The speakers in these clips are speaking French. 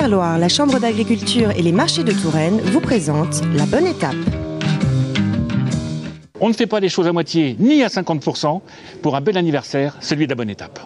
Loire, la Chambre d'agriculture et les marchés de Touraine vous présentent La Bonne Étape. On ne fait pas les choses à moitié ni à 50% pour un bel anniversaire, celui de La Bonne Étape.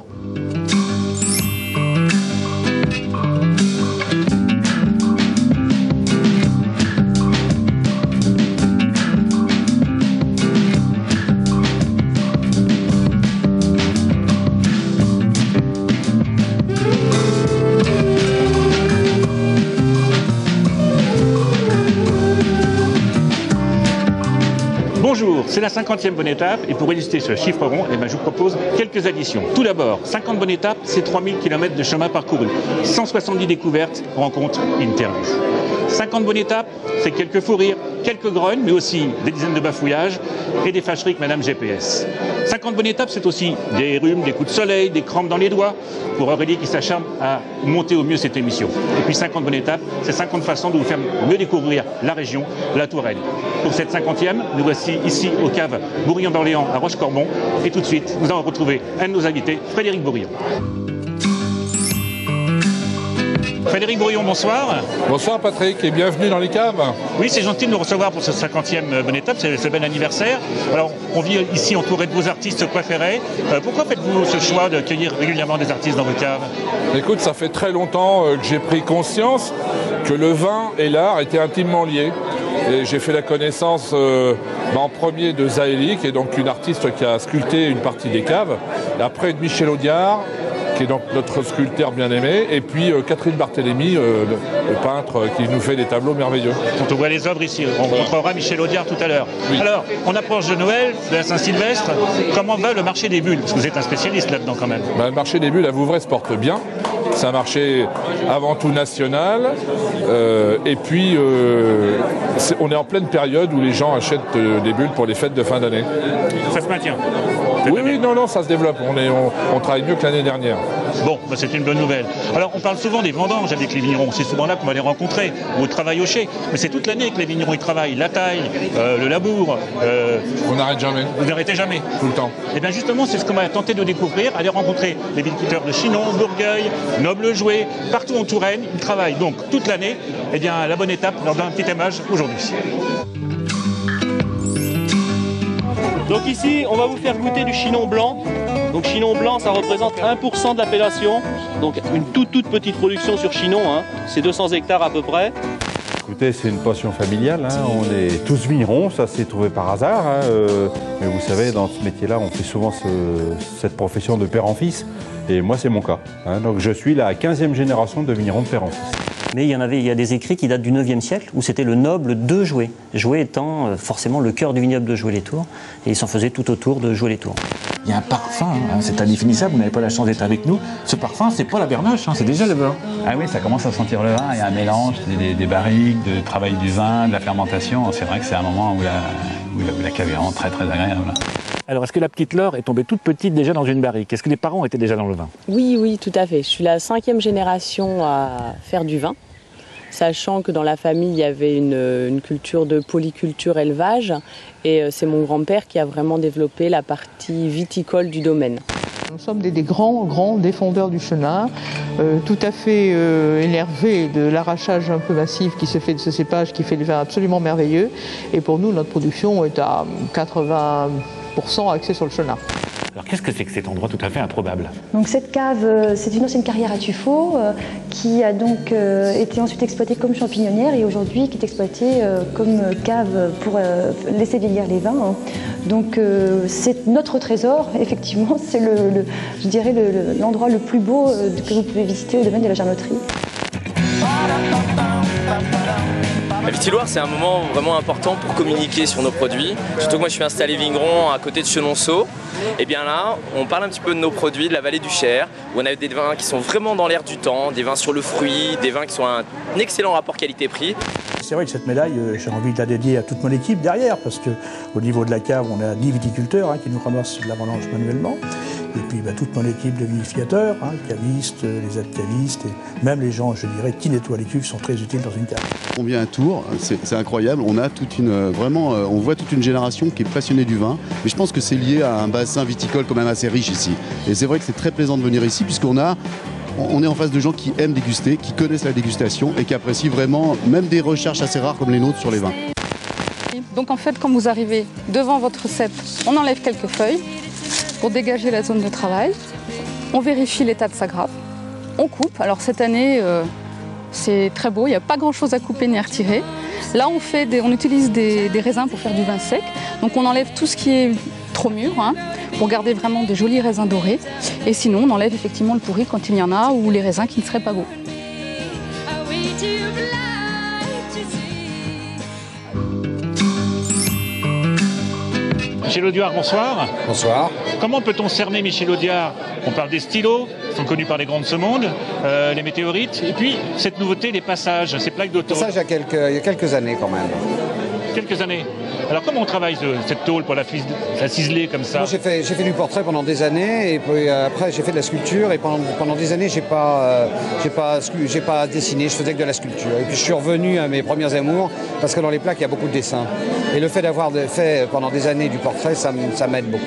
Bonjour, c'est la 50e bonne étape et pour illustrer ce chiffre rond, je vous propose quelques additions. Tout d'abord, 50 bonnes étapes, c'est 3000 km de chemin parcouru, 170 découvertes, rencontres, interviews. 50 bonnes étapes, c'est quelques fous rires, quelques grognes, mais aussi des dizaines de bafouillages et des fâcheries avec Madame GPS. 50 bonnes étapes, c'est aussi des rhumes, des coups de soleil, des crampes dans les doigts, pour Aurélie qui s'acharne à monter au mieux cette émission. Et puis 50 bonnes étapes, c'est 50 façons de vous faire mieux découvrir la région, la Touraine. Pour cette 50e, nous voici ici aux caves Bourillon d'Orléans à Roche-Corbon. Et tout de suite, nous allons retrouver un de nos invités, Frédéric Bourillon. Frédéric Bourillon, bonsoir. Bonsoir Patrick et bienvenue dans les caves. Oui, c'est gentil de nous recevoir pour cette 50e bonne étape, c'est ce bel anniversaire. Alors, on vit ici entouré de vos artistes préférés. Pourquoi faites-vous ce choix de cueillir régulièrement des artistes dans vos caves? Écoute, ça fait très longtemps que j'ai pris conscience que le vin et l'art étaient intimement liés. Et j'ai fait la connaissance en premier de Zaélie, qui est donc une artiste qui a sculpté une partie des caves. Et après de Michel Audiard, qui est donc notre sculpteur bien aimé, et puis Catherine Barthélémy, le peintre qui nous fait des tableaux merveilleux. Quand on voit les œuvres ici, on rencontrera Michel Audiard tout à l'heure. Oui. Alors, on approche de Noël, de la Saint-Sylvestre. Comment va le marché des bulles? Parce que vous êtes un spécialiste là-dedans quand même. Le marché des bulles à Vouvray se porte bien. C'est un marché avant tout national. Et puis, on est en pleine période où les gens achètent des bulles pour les fêtes de fin d'année. Ça se maintient? Oui, non, ça se développe. On travaille mieux que l'année dernière. Bon, c'est une bonne nouvelle. Alors, on parle souvent des vendanges avec les vignerons. C'est souvent là qu'on va les rencontrer, ou au travail au chai. Mais c'est toute l'année que les vignerons ils travaillent. La taille, le labour. On n'arrête jamais. Vous n'arrêtez jamais? Tout le temps. Et bien justement, c'est ce qu'on va tenter de découvrir. Aller rencontrer les viticulteurs de Chinon, Bourgueil, Noble-Joué, partout en Touraine. Ils travaillent donc toute l'année. Eh bien, La Bonne Étape, leur donne un petit image aujourd'hui. Donc ici, on va vous faire goûter du Chinon blanc. Donc Chinon blanc, ça représente 1% de l'appellation. Donc une toute petite production sur Chinon, hein. C'est 200 hectares à peu près. Écoutez, c'est une passion familiale, hein. On est tous vignerons, ça s'est trouvé par hasard. Hein. Mais vous savez, dans ce métier-là, on fait souvent cette profession de père en fils. Et moi, c'est mon cas. Hein. Donc je suis la 15e génération de vignerons de père en fils. Mais il y a des écrits qui datent du 9e siècle où c'était le noble de Joué. Joué étant forcément le cœur du vignoble de Joué-les-Tours. Et il s'en faisait tout autour de Joué-les-Tours. Il y a un parfum, hein, c'est indéfinissable, vous n'avez pas la chance d'être avec nous. Ce parfum, c'est pas la bernache, hein, c'est déjà le vin. Ah oui, ça commence à sentir le vin, il y a un mélange des barriques, de travail du vin, de la fermentation. C'est vrai que c'est un moment où la cave est vraiment très agréable. Alors, est-ce que la petite Laure est tombée toute petite déjà dans une barrique? Est-ce que les parents étaient déjà dans le vin? Oui, tout à fait. Je suis la 5e génération à faire du vin, sachant que dans la famille, il y avait une culture de polyculture élevage. Et c'est mon grand-père qui a vraiment développé la partie viticole du domaine. Nous sommes des grands défendeurs du chenin, tout à fait énervés de l'arrachage un peu massif qui se fait de ce cépage, qui fait des vins absolument merveilleux. Et pour nous, notre production est à 80% axée sur le chenin. Alors qu'est-ce que c'est que cet endroit tout à fait improbable? Donc cette cave, c'est une ancienne carrière à tuffeau qui a donc été ensuite exploitée comme champignonnière et aujourd'hui qui est exploitée comme cave pour laisser vieillir les vins. Hein. Donc c'est notre trésor, effectivement, c'est je dirais l'endroit le plus beau que vous pouvez visiter au domaine de la jarnoterie. La Vitiloire, c'est un moment vraiment important pour communiquer sur nos produits. Surtout que moi, je suis installé vigneron à côté de Chenonceau. Et bien là, on parle un petit peu de nos produits, de la vallée du Cher, où on a des vins qui sont vraiment dans l'air du temps, des vins sur le fruit, des vins qui sont un excellent rapport qualité-prix. C'est vrai que cette médaille, j'ai envie de la dédier à toute mon équipe derrière, parce qu'au niveau de la cave, on a 10 viticulteurs qui nous ramassent la vendange manuellement. Et puis toute mon équipe de vinificateurs, cavistes, les aides-cavistes, et même les gens, je dirais, qui nettoient les cuves sont très utiles dans une cave. On vient à Tours, c'est incroyable, on a on voit toute une génération qui est passionnée du vin, mais je pense que c'est lié à un bassin viticole quand même assez riche ici. Et c'est vrai que c'est très plaisant de venir ici, puisqu'on a on est en face de gens qui aiment déguster, qui connaissent la dégustation et qui apprécient vraiment même des recherches assez rares comme les nôtres sur les vins. Donc en fait, quand vous arrivez devant votre recette, on enlève quelques feuilles pour dégager la zone de travail. On vérifie l'état de sa grappe. On coupe. Alors cette année, c'est très beau, il n'y a pas grand-chose à couper ni à retirer. Là, on utilise des raisins pour faire du vin sec. Donc on enlève tout ce qui est trop mûr, hein, pour garder vraiment des jolis raisins dorés. Et sinon, on enlève effectivement le pourri quand il y en a ou les raisins qui ne seraient pas beaux. Michel Audiard, bonsoir. Bonsoir. Comment peut-on cerner Michel Audiard? On parle des stylos, qui sont connus par les grands de ce monde, les météorites, et puis cette nouveauté, les passages, ces plaques d'automne. Ça, il y a quelques années quand même. Quelques années. Alors comment on travaille cette tôle pour la ciseler comme ça? Moi, j'ai fait du portrait pendant des années, et puis après j'ai fait de la sculpture, et pendant des années j'ai pas dessiné, je faisais que de la sculpture. Et puis je suis revenu à mes premiers amours, parce que dans les plaques il y a beaucoup de dessins. Et le fait d'avoir fait pendant des années du portrait, ça m'aide beaucoup.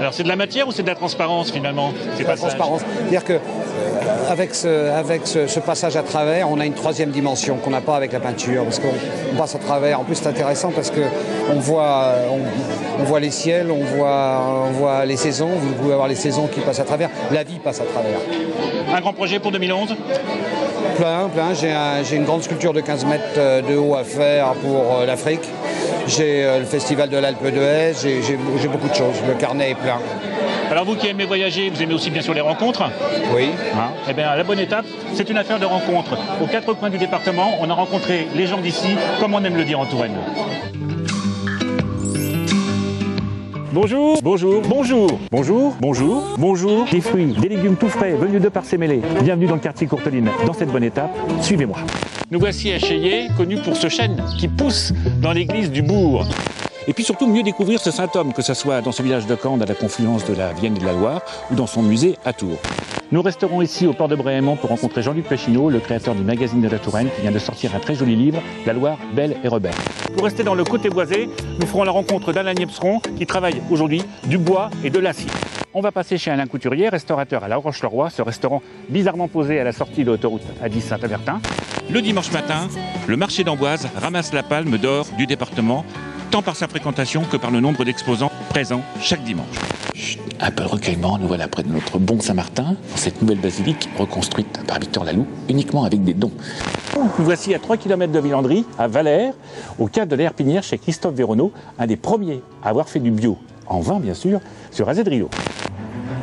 Alors c'est de la matière ou c'est de la transparence finalement? C'est de la transparence. C'est-à-dire que avec ce passage à travers, on a une troisième dimension qu'on n'a pas avec la peinture, parce qu'on passe à travers. En plus, c'est intéressant parce qu'on voit les ciels, on voit les saisons. Vous pouvez avoir les saisons qui passent à travers. La vie passe à travers. Un grand projet pour 2011? Plein. J'ai une grande sculpture de 15 mètres de haut à faire pour l'Afrique. J'ai le festival de l'Alpe d'Huez. J'ai beaucoup de choses. Le carnet est plein. Alors vous qui aimez voyager, vous aimez aussi bien sûr les rencontres? Oui. Hein? Eh bien, la bonne étape, c'est une affaire de rencontres. Aux quatre coins du département, on a rencontré les gens d'ici, comme on aime le dire en Touraine. Bonjour, bonjour, bonjour, bonjour, bonjour, bonjour. Des fruits, des légumes tout frais, venus de Parcé-Mêlé. Bienvenue dans le quartier Courteline. Dans cette bonne étape, suivez-moi. Nous voici à Chaillé, connu pour ce chêne qui pousse dans l'église du bourg. Et puis surtout mieux découvrir ce saint homme, que ce soit dans ce village de Cande à la confluence de la Vienne et de la Loire, ou dans son musée à Tours. Nous resterons ici au port de Bréhémont pour rencontrer Jean-Luc Péchineau, le créateur du magazine de la Touraine, qui vient de sortir un très joli livre, La Loire, belle et rebelle. Pour rester dans le côté boisé, nous ferons la rencontre d'Alain Niepceron, qui travaille aujourd'hui du bois et de l'acier. On va passer chez Alain Couturier, restaurateur à La Roche-le-Roi, ce restaurant bizarrement posé à la sortie de l'autoroute A10-Saint-Avertin. Le dimanche matin, le marché d'Amboise ramasse la palme d'or du département, tant par sa fréquentation que par le nombre d'exposants présents chaque dimanche. Chut, un peu de recueillement, nous voilà près de notre bon Saint-Martin, dans cette nouvelle basilique reconstruite par Victor Laloux, uniquement avec des dons. Nous voici à 3 km de Villandry, à Valère, au cave de l'Herpinière, chez Christophe Véronneau, un des premiers à avoir fait du bio, en vin bien sûr, sur Azedrio.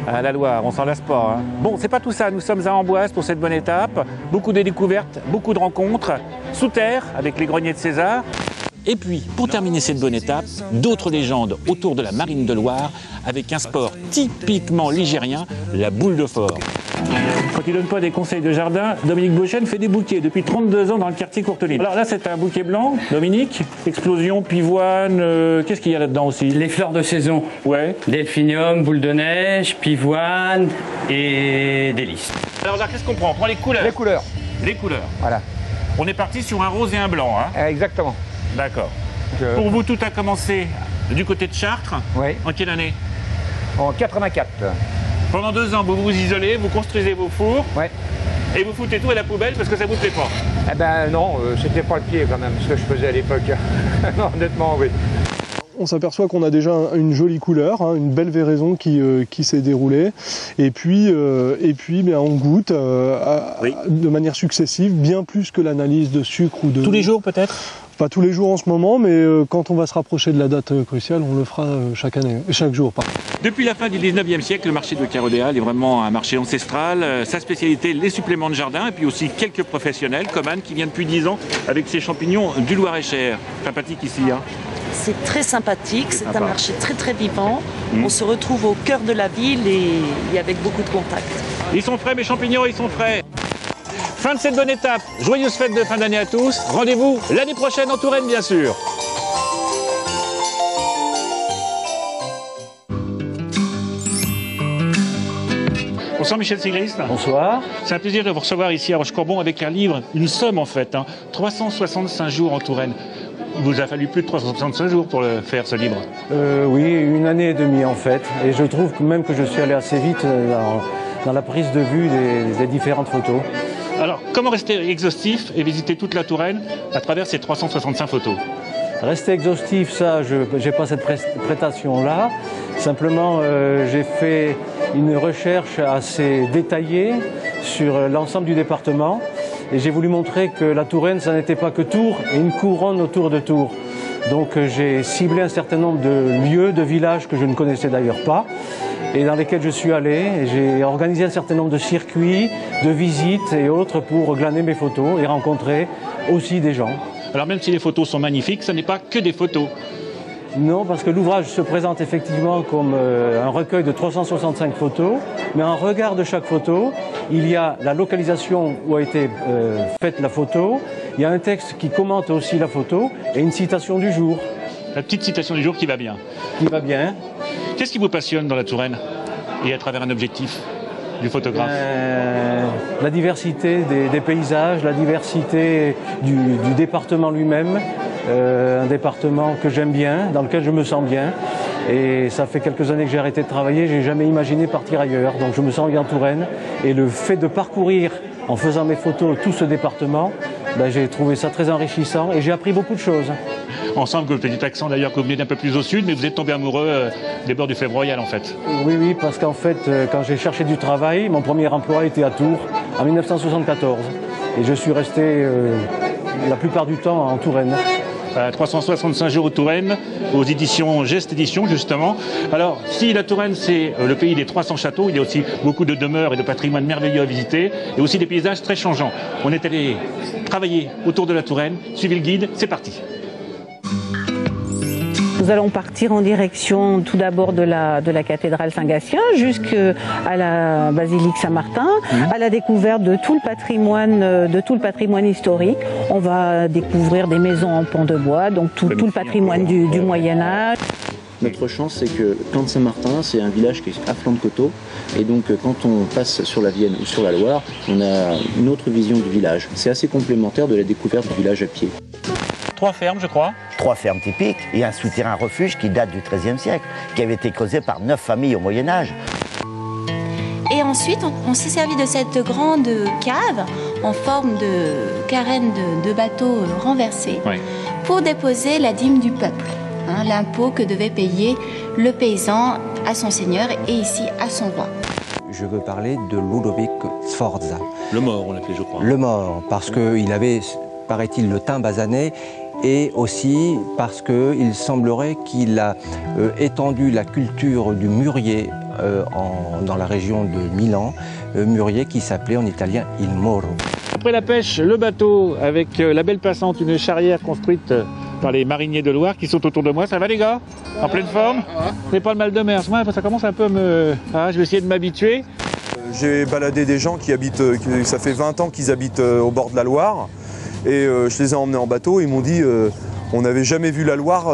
À la Loire, on s'en lasse pas. Hein. Bon, c'est pas tout ça, nous sommes à Amboise pour cette bonne étape. Beaucoup de découvertes, beaucoup de rencontres, sous terre, avec les greniers de César. Et puis, pour terminer cette bonne étape, d'autres légendes autour de la Marine de Loire, avec un sport typiquement ligérien, la boule de fort. Quand il ne donne pas des conseils de jardin, Dominique Beauchesne fait des bouquets depuis 32 ans dans le quartier Courteline. Alors là, c'est un bouquet blanc, Dominique, explosion, pivoine, qu'est-ce qu'il y a là-dedans aussi? Les fleurs de saison. Ouais. Delphinium, boule de neige, pivoine et délices. Alors là, qu'est-ce qu'on prend? On prend les couleurs. Les couleurs. Les couleurs. Voilà. On est parti sur un rose et un blanc. Hein. Exactement. D'accord. Pour vous, tout a commencé du côté de Chartres. Oui. En quelle année? En 84. Pendant 2 ans, vous vous isolez, vous construisez vos fours. Oui. Et vous foutez tout à la poubelle parce que ça vous plaît pas? Eh ben non, c'était pas le pied quand même, ce que je faisais à l'époque. Non, honnêtement, oui. On s'aperçoit qu'on a déjà une jolie couleur, hein, une belle véraison qui s'est déroulée. Et puis on goûte de manière successive, bien plus que l'analyse de sucre ou de... Tous les jours peut-être? Pas tous les jours en ce moment, mais quand on va se rapprocher de la date cruciale, on le fera chaque jour. Depuis la fin du 19e siècle, le marché de Carodéal est vraiment un marché ancestral. Sa spécialité, les suppléments de jardin, et puis aussi quelques professionnels, comme Anne, qui vient depuis 10 ans avec ses champignons du Loir-et-Cher. Sympathique ici, hein? C'est très sympathique, c'est un marché très très vivant. On se retrouve au cœur de la ville et avec beaucoup de contacts. Ils sont frais mes champignons, ils sont frais. Fin de cette bonne étape, joyeuses fêtes de fin d'année à tous. Rendez-vous l'année prochaine en Touraine bien sûr. Bonsoir Michel Sigrist. Bonsoir. C'est un plaisir de vous recevoir ici à Rochecorbon avec un livre, une somme en fait, 365 jours en Touraine. Il vous a fallu plus de 365 jours pour le faire ce livre. Oui, 1 année et demie en fait. Et je trouve même que je suis allé assez vite dans la prise de vue des différentes photos. Alors, comment rester exhaustif et visiter toute la Touraine à travers ces 365 photos? Rester exhaustif, ça, je n'ai pas cette prétention-là. Simplement, j'ai fait une recherche assez détaillée sur l'ensemble du département et j'ai voulu montrer que la Touraine, ça n'était pas que Tours et une couronne autour de Tours. Donc j'ai ciblé un certain nombre de lieux, de villages que je ne connaissais d'ailleurs pas et dans lesquels je suis allé. J'ai organisé un certain nombre de circuits, de visites et autres pour glaner mes photos et rencontrer aussi des gens. Alors même si les photos sont magnifiques, ce n'est pas que des photos. Non, parce que l'ouvrage se présente effectivement comme un recueil de 365 photos, mais en regard de chaque photo, il y a la localisation où a été faite la photo, il y a un texte qui commente aussi la photo et une citation du jour. La petite citation du jour qui va bien. Qui va bien. Qu'est-ce qui vous passionne dans la Touraine et à travers un objectif du photographe? La diversité des paysages, la diversité du département lui-même. Un département que j'aime bien, dans lequel je me sens bien. Et ça fait quelques années que j'ai arrêté de travailler, je n'ai jamais imaginé partir ailleurs. Donc je me sens bien en Touraine. Et le fait de parcourir, en faisant mes photos, tout ce département, j'ai trouvé ça très enrichissant et j'ai appris beaucoup de choses. On sent que le petit accent d'ailleurs que vous venez d'un peu plus au sud, mais vous êtes tombé amoureux des bords du Fleuve Royal en fait. Oui, parce qu'en fait, quand j'ai cherché du travail, mon premier emploi était à Tours en 1974. Et je suis resté la plupart du temps en Touraine. 365 jours aux Touraine, aux éditions Geste Édition justement. Alors, si la Touraine c'est le pays des 300 châteaux, il y a aussi beaucoup de demeures et de patrimoine merveilleux à visiter, et aussi des paysages très changeants. On est allé travailler autour de la Touraine, suivez le guide, c'est parti. Nous allons partir en direction tout d'abord de la cathédrale Saint-Gatien jusqu'à la basilique Saint-Martin, à la découverte de tout le patrimoine historique. On va découvrir des maisons en pont de bois, donc tout le patrimoine du Moyen-Âge. Notre chance, c'est que Plan de Saint-Martin, c'est un village qui est à flanc de coteau. Et donc, quand on passe sur la Vienne ou sur la Loire, on a une autre vision du village. C'est assez complémentaire de la découverte du village à pied. 3 fermes, je crois. 3 fermes typiques et un souterrain refuge qui date du XIIIe siècle, qui avait été creusé par 9 familles au Moyen-Âge. Et ensuite, on s'est servi de cette grande cave en forme de carène de bateau renversé pour déposer la dîme du peuple, l'impôt que devait payer le paysan à son seigneur et ici à son roi. Je veux parler de Ludovic Sforza. Le mort, on l'appelait, je crois. Le mort, parce qu'il avait, paraît-il, le teint basané, et aussi parce qu'il semblerait qu'il a étendu la culture du mûrier dans la région de Milan, mûrier qui s'appelait en italien il moro. Après la pêche, le bateau avec la belle passante, une charrière construite par les mariniers de Loire qui sont autour de moi. Ça va les gars? En pleine forme? C'est pas le mal de mer. Moi, ça commence un peu à me... je vais essayer de m'habituer. J'ai baladé des gens qui habitent, ça fait 20 ans qu'ils habitent au bord de la Loire. Et je les ai emmenés en bateau, ils m'ont dit on n'avait jamais vu la Loire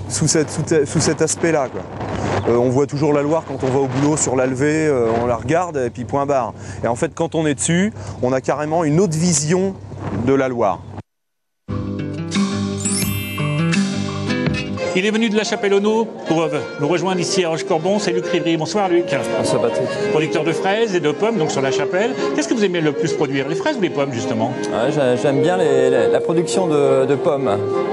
sous cet aspect-là. On voit toujours la Loire quand on va au boulot sur la levée, on la regarde et puis point barre. Et en fait quand on est dessus, on a carrément une autre vision de la Loire. Il est venu de la Chapelle-Auneau pour nous rejoindre ici à Roche-Corbon. C'est Luc Rivry. Bonsoir Luc. Bonsoir Patrick. Producteur de fraises et de pommes, donc sur la Chapelle. Qu'est-ce que vous aimez le plus produire, les fraises ou les pommes justement? J'aime bien la production de pommes,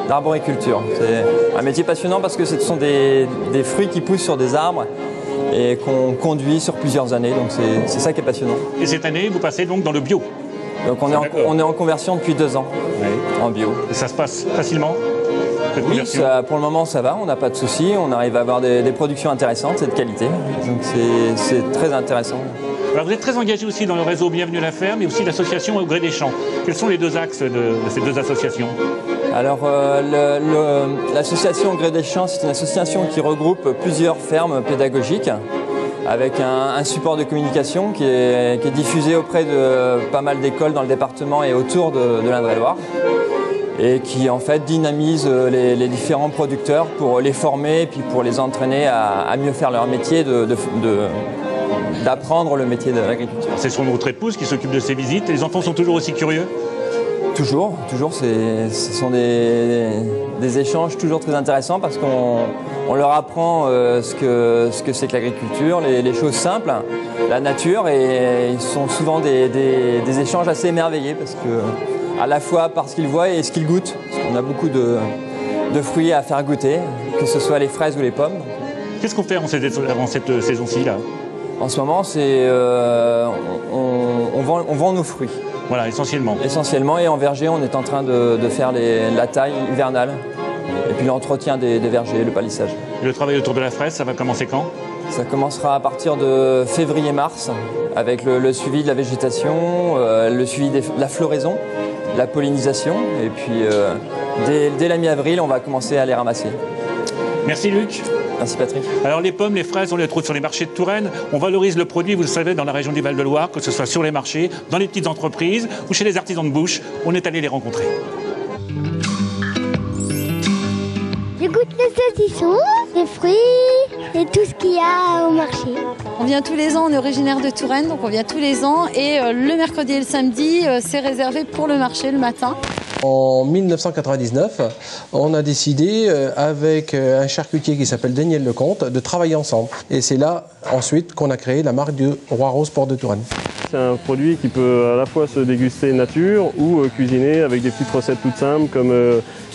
d'arboriculture. C'est un métier passionnant parce que ce sont des fruits qui poussent sur des arbres et qu'on conduit sur plusieurs années. Donc c'est ça qui est passionnant. Et cette année, vous passez donc dans le bio? Donc on est en conversion depuis 2 ans en bio. Et ça se passe facilement? Oui, pour le moment ça va, on n'a pas de soucis, on arrive à avoir des productions intéressantes et de qualité, donc c'est très intéressant. Alors vous êtes très engagé aussi dans le réseau Bienvenue à la Ferme et aussi l'association Au Gré des Champs. Quels sont les 2 axes de ces 2 associations? Alors l'association Au Gré des Champs, c'est une association qui regroupe plusieurs fermes pédagogiques avec un support de communication qui est diffusé auprès de pas mal d'écoles dans le département et autour de l'Indre-et-Loire. Et qui en fait dynamise les différents producteurs pour les former et puis pour les entraîner à mieux faire leur métier, d'apprendre le métier de l'agriculture. C'est son autre épouse qui s'occupe de ces visites. Les enfants sont toujours aussi curieux? Toujours. Ce sont des échanges toujours très intéressants parce qu'on On leur apprend ce que c'est que l'agriculture, les choses simples, la nature, et ils sont souvent des échanges assez émerveillés parce que, à la fois par ce qu'ils voient et ce qu'ils goûtent. Parce qu'on a beaucoup de fruits à faire goûter, que ce soit les fraises ou les pommes. Qu'est-ce qu'on fait avant cette saison-ci là? En ce moment, on vend nos fruits. Voilà, essentiellement. Essentiellement, et en verger, on est en train de faire la taille hivernale. Et puis l'entretien des vergers, le palissage. Et le travail autour de la fraise, ça va commencer quand? Ça commencera à partir de février-mars, avec le suivi de la végétation, le suivi de la floraison, la pollinisation. Et puis dès la mi-avril, on va commencer à les ramasser. Merci Luc. Merci Patrick. Alors les pommes, les fraises, on les trouve sur les marchés de Touraine. On valorise le produit, vous le savez, dans la région du Val-de-Loire, que ce soit sur les marchés, dans les petites entreprises ou chez les artisans de bouche. On est allé les rencontrer. Je goûte les saucissons, les fruits et tout ce qu'il y a au marché. On vient tous les ans, on est originaire de Touraine, donc on vient tous les ans. Et le mercredi et le samedi, c'est réservé pour le marché le matin. En 1999, on a décidé, avec un charcutier qui s'appelle Daniel Lecomte, de travailler ensemble. Et c'est là, ensuite, qu'on a créé la marque du Roi Rose Port de Touraine. C'est un produit qui peut à la fois se déguster nature ou cuisiner avec des petites recettes toutes simples comme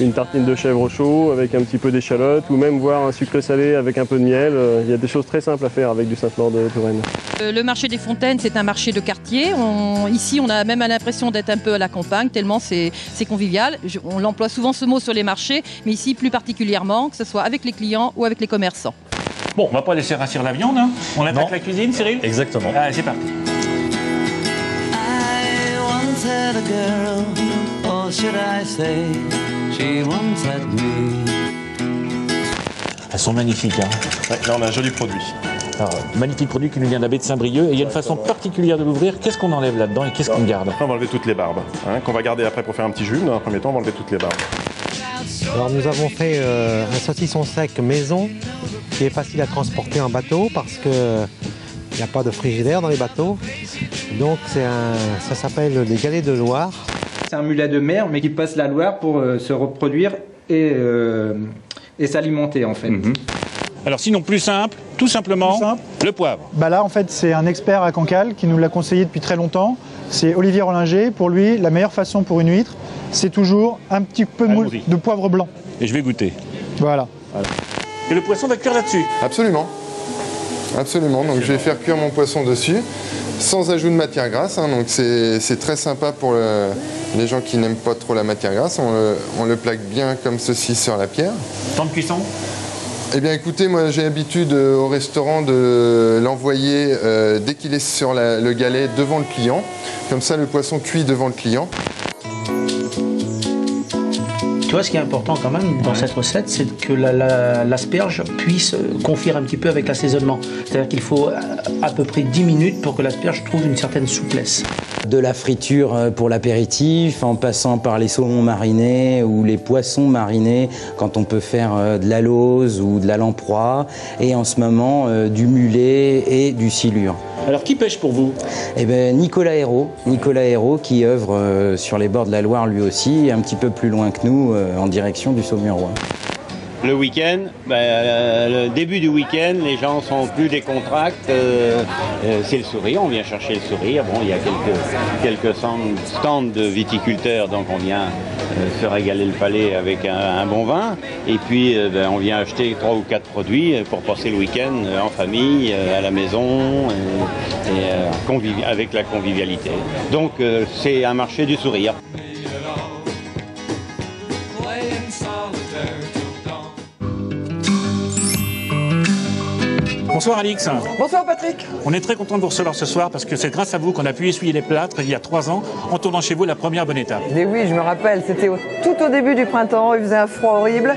une tartine de chèvre au chaud avec un petit peu d'échalote ou même voir un sucré salé avec un peu de miel. Il y a des choses très simples à faire avec du Sainte-Maure de Touraine. Le marché des Fontaines, c'est un marché de quartier. Ici, on a même l'impression d'être un peu à la campagne, tellement c'est convivial. On emploie souvent ce mot sur les marchés, mais ici plus particulièrement, que ce soit avec les clients ou avec les commerçants. Bon, on va pas laisser rassir la viande, hein. On attaque la cuisine, Cyril? Exactement. Allez, c'est parti. Elles sont magnifiques, hein. Ouais, là on a un joli produit. Alors, magnifique produit qui nous vient de la baie de Saint-Brieuc. Et il y a une façon particulière de l'ouvrir. Qu'est-ce qu'on enlève là-dedans et qu'est-ce qu'on garde? Après, on va enlever toutes les barbes, hein, qu'on va garder après pour faire un petit jus. Dans un premier temps, on va enlever toutes les barbes. Alors nous avons fait un saucisson sec maison qui est facile à transporter en bateau parce que il n'y a pas de frigidaire dans les bateaux. Donc ça s'appelle les galets de Loire. C'est un mulet de mer mais qui passe la Loire pour se reproduire et s'alimenter en fait. Alors sinon plus simple, tout simplement, le poivre. Bah là en fait c'est un expert à Cancale qui nous l'a conseillé depuis très longtemps. C'est Olivier Rollinger. Pour lui, la meilleure façon pour une huître, c'est toujours un petit peu de poivre blanc. Et je vais goûter. Voilà. Et le poisson va cuire là-dessus? Absolument. Absolument. Donc je vais faire cuire mon poisson dessus, sans ajout de matière grasse. Hein. Donc c'est très sympa pour les gens qui n'aiment pas trop la matière grasse. On le plaque bien comme ceci sur la pierre. Temps de cuisson? Eh bien écoutez, moi j'ai l'habitude au restaurant de l'envoyer dès qu'il est sur le galet devant le client. Comme ça le poisson cuit devant le client. Tu vois, ce qui est important quand même dans cette recette, c'est que l'asperge puisse confire un petit peu avec l'assaisonnement. C'est-à-dire qu'il faut à peu près 10 minutes pour que l'asperge trouve une certaine souplesse. De la friture pour l'apéritif, en passant par les saumons marinés ou les poissons marinés, quand on peut faire de la lauze ou de la lamproie, et en ce moment du mulet et du silure. Alors qui pêche pour vous? Eh bien Nicolas Hérault qui œuvre sur les bords de la Loire lui aussi, un petit peu plus loin que nous, en direction du Saumurois. Le week-end, le début du week-end, les gens sont plus décontractés. C'est le sourire, on vient chercher le sourire. Bon, il y a quelques stands de viticulteurs, donc on vient se régaler le palais avec un bon vin. Et puis, on vient acheter 3 ou 4 produits pour passer le week-end en famille, à la maison, et avec la convivialité. Donc, c'est un marché du sourire. Bonsoir Alix. Bonsoir Patrick. On est très content de vous recevoir ce soir parce que c'est grâce à vous qu'on a pu essuyer les plâtres il y a 3 ans en tournant chez vous la première bonne étape. Et oui, je me rappelle, c'était tout au début du printemps, il faisait un froid horrible.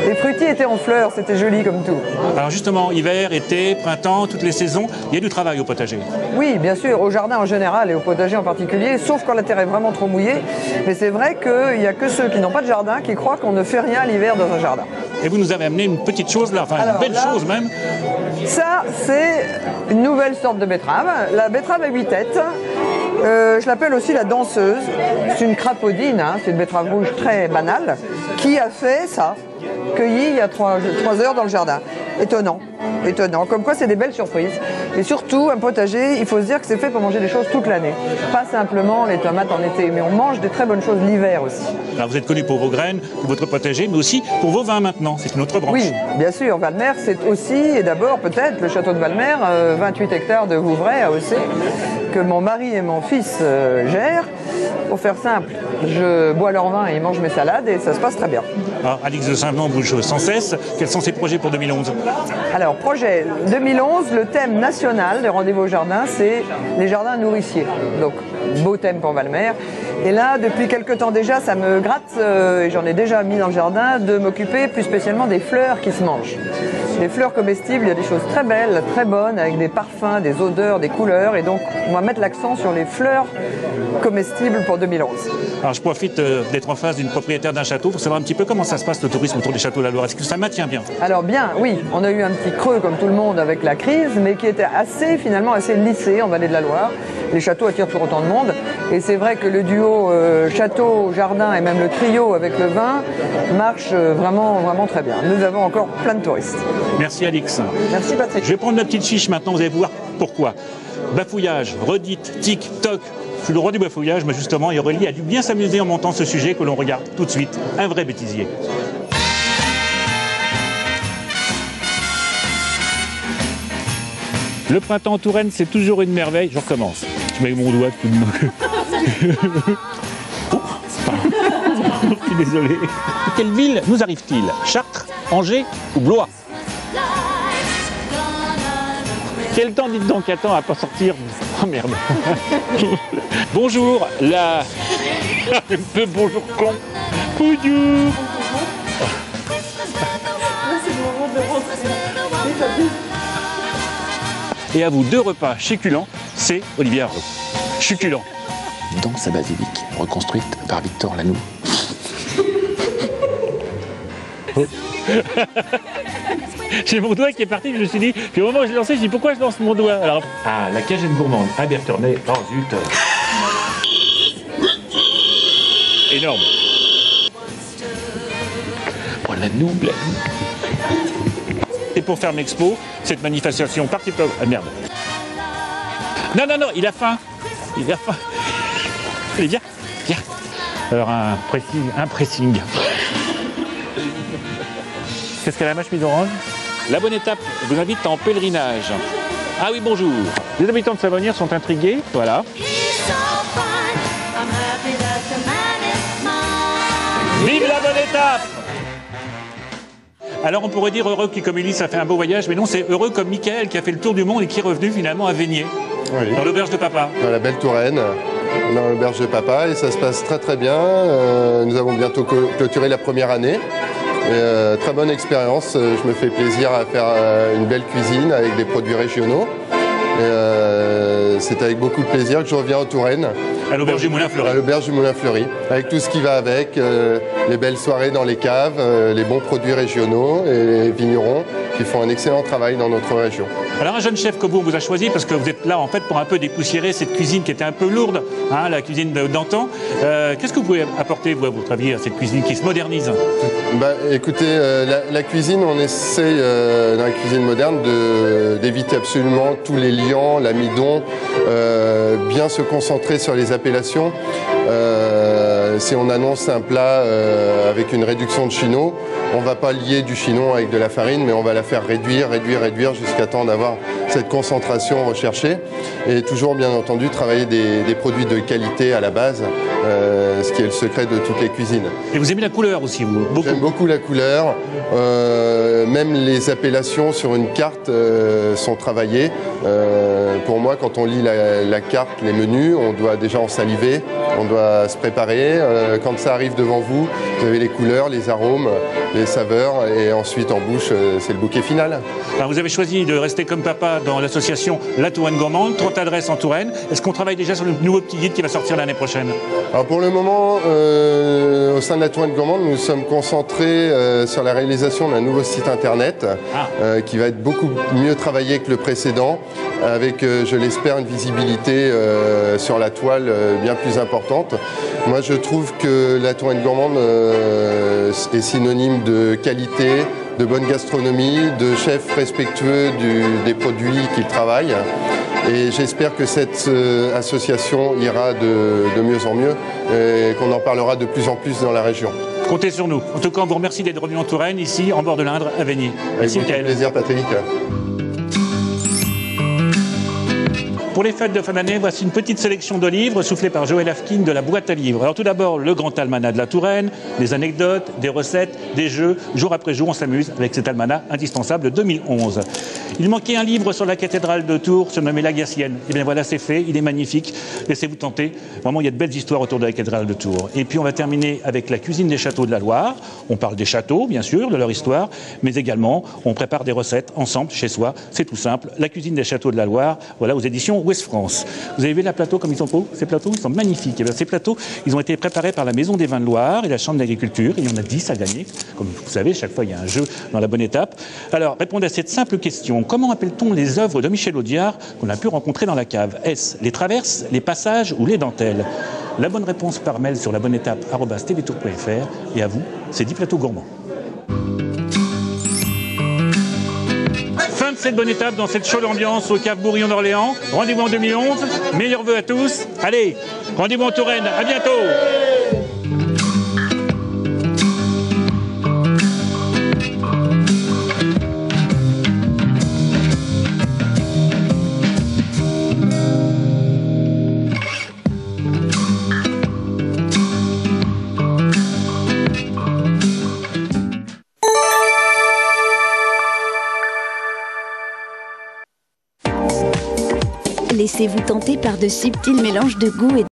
Les fruitiers étaient en fleurs, c'était joli comme tout. Alors justement, hiver, été, printemps, toutes les saisons, il y a du travail au potager. Oui, bien sûr, au jardin en général et au potager en particulier, sauf quand la terre est vraiment trop mouillée. Mais c'est vrai qu'il n'y a que ceux qui n'ont pas de jardin qui croient qu'on ne fait rien l'hiver dans un jardin. Et vous nous avez amené une petite chose là, enfin une belle chose même. Ça, c'est une nouvelle sorte de betterave, la betterave à 8 têtes. Je l'appelle aussi la danseuse. C'est une crapaudine, hein, c'est une betterave rouge très banale, qui a fait ça. cueillis il y a 3 heures dans le jardin. Étonnant. Étonnant. Comme quoi, c'est des belles surprises. Et surtout, un potager, il faut se dire que c'est fait pour manger des choses toute l'année. Pas simplement les tomates en été, mais on mange des très bonnes choses l'hiver aussi. Alors vous êtes connu pour vos graines, pour votre potager, mais aussi pour vos vins maintenant. C'est une autre branche. Oui, bien sûr. Valmer, c'est aussi, et d'abord peut-être, le château de Valmer, 28 hectares de Vouvray, AOC, que mon mari et mon fils gèrent. Pour faire simple, je bois leur vin et ils mangent mes salades et ça se passe très bien. Alors, Alix de Saint-Venant bouge sans cesse. Quels sont ses projets pour 2011? Alors, projet 2011, le thème national des rendez-vous au jardin, c'est les jardins nourriciers. Donc, beau thème pour Valmer. Et là, depuis quelques temps déjà, ça me gratte, et j'en ai déjà mis dans le jardin, de m'occuper plus spécialement des fleurs qui se mangent. Les fleurs comestibles, il y a des choses très belles, très bonnes, avec des parfums, des odeurs, des couleurs. Et donc, on va mettre l'accent sur les fleurs comestibles pour 2011. Alors, je profite d'être en face d'une propriétaire d'un château pour savoir un petit peu comment ça se passe le tourisme autour des châteaux de la Loire. Est-ce que ça maintient bien? Alors bien, oui, on a eu un petit creux comme tout le monde avec la crise, mais qui était finalement assez lissé en Vallée de la Loire. Les châteaux attirent toujours autant de monde. Et c'est vrai que le duo château, jardin et même le trio avec le vin marche vraiment très bien. Nous avons encore plein de touristes. Merci Alix. Merci Patrick. Je vais prendre ma petite fiche maintenant, vous allez voir pourquoi. Bafouillage, redite, tic, toc. Je suis le roi du bafouillage, mais justement, et Aurélie a dû bien s'amuser en montant ce sujet que l'on regarde tout de suite. Un vrai bêtisier. Le printemps en Touraine, c'est toujours une merveille. Je recommence. Je mets mon doigt tout de même. Je suis désolé. Quelle ville nous arrive-t-il? Chartres, Angers ou Blois? Quel temps dites donc attends à pas sortir? Oh merde. Bonjour, la... Bonjour con. Bonjour. Là c'est le moment de rentrer. Et à vous, 2 repas succulents, c'est Olivier Arnaud. Succulent. Dans sa basilique, reconstruite par Victor Lanoux. J'ai mon doigt qui est parti, je me suis dit, puis au moment où je l'ai lancé, je dis pourquoi je lance mon doigt? Alors, ah, la cagette gourmande, à Berternay, oh zut. Énorme. Oh Lanoux, Et pour faire Mexpo, cette manifestation particulière... Ah merde. Non, non, non, il a faim. Il a faim. Allez, viens, viens. Alors, un pressing. Qu'est-ce qu'elle a, ma chemise orange? La bonne étape vous invite en pèlerinage. Ah oui, bonjour. Les habitants de Savonnières sont intrigués, voilà. Vive la bonne étape! Alors on pourrait dire heureux qui comme Ulysse a fait un beau voyage, mais non, c'est heureux comme Michael qui a fait le tour du monde et qui est revenu finalement à Vénier, oui. Dans l'auberge de papa. Dans la belle Touraine, dans l'auberge de papa, et ça se passe très bien. Nous avons bientôt clôturé la première année. Et, très bonne expérience, je me fais plaisir à faire une belle cuisine avec des produits régionaux. C'est avec beaucoup de plaisir que je reviens en Touraine. À l'auberge du Moulin Fleury. À l'auberge du Moulin Fleury, avec tout ce qui va avec, les belles soirées dans les caves, les bons produits régionaux et les vignerons qui font un excellent travail dans notre région. Alors un jeune chef comme vous a choisi parce que vous êtes là en fait pour un peu dépoussiérer cette cuisine qui était un peu lourde, hein, la cuisine d'antan. Qu'est-ce que vous pouvez apporter, vous, à votre avis, à cette cuisine qui se modernise? Bah, écoutez, la cuisine, on essaye dans la cuisine moderne d'éviter absolument tous les liants, l'amidon, bien se concentrer sur les appellations. Si on annonce un plat avec une réduction de chinon, on ne va pas lier du chinon avec de la farine, mais on va la faire réduire jusqu'à temps d'avoir cette concentration recherchée. Et toujours, bien entendu, travailler des produits de qualité à la base, ce qui est le secret de toutes les cuisines. Et vous aimez la couleur aussi, vous? J'aime beaucoup la couleur. Même les appellations sur une carte sont travaillées. Pour moi, quand on lit la carte, les menus, on doit déjà en saliver, on doit se préparer. Quand ça arrive devant vous, vous avez les couleurs, les arômes, les saveurs, et ensuite en bouche, c'est le bouquet final. Alors vous avez choisi de rester comme papa dans l'association La Touraine Gourmande, 30 adresses en Touraine. Est-ce qu'on travaille déjà sur le nouveau petit guide qui va sortir l'année prochaine? Alors pour le moment, au sein de La Touraine Gourmande, nous sommes concentrés sur la réalisation d'un nouveau site internet qui va être beaucoup mieux travaillé que le précédent, avec, je l'espère, une visibilité sur la toile bien plus importante. Moi, je trouve que la Touraine gourmande est synonyme de qualité, de bonne gastronomie, de chefs respectueux des produits qu'ils travaillent. Et j'espère que cette association ira de mieux en mieux et qu'on en parlera de plus en plus dans la région. Comptez sur nous. En tout cas, on vous remercie d'être revenu en Touraine, ici, en bord de l'Indre, à Veigny. Avec beaucoup de plaisir, Patrick. Pour les fêtes de fin d'année, voici une petite sélection de livres soufflés par Joël Afkin de la boîte à livres. Alors tout d'abord, le grand almanach de la Touraine, des anecdotes, des recettes, des jeux. Jour après jour, on s'amuse avec cet almanach indispensable 2011. Il manquait un livre sur la cathédrale de Tours, surnommée la Gattienne. Et bien voilà, c'est fait, il est magnifique. Laissez-vous tenter. Vraiment, il y a de belles histoires autour de la cathédrale de Tours. Et puis on va terminer avec la cuisine des châteaux de la Loire. On parle des châteaux, bien sûr, de leur histoire, mais également, on prépare des recettes ensemble, chez soi. C'est tout simple. La cuisine des châteaux de la Loire, voilà, aux éditions Ouest France. Vous avez vu les plateaux comme ils sont beaux? Ces plateaux, ils sont magnifiques. Et bien, ces plateaux, ils ont été préparés par la Maison des Vins de Loire et la Chambre d'agriculture. Il y en a 10 à gagner. Comme vous savez, chaque fois, il y a un jeu dans la bonne étape. Alors, répondez à cette simple question. Comment appelle-t-on les œuvres de Michel Audiard qu'on a pu rencontrer dans la cave? Est-ce les traverses, les passages ou les dentelles? La bonne réponse par mail sur labonneétape@tvtour.fr. Et à vous, c'est 10 plateaux gourmands. Fin de cette bonne étape dans cette chaude ambiance au Cave Bourillon d'Orléans. Rendez-vous en 2011. Meilleurs vœux à tous. Allez, rendez-vous en Touraine. À bientôt. Laissez-vous tenter par de subtils mélanges de goûts et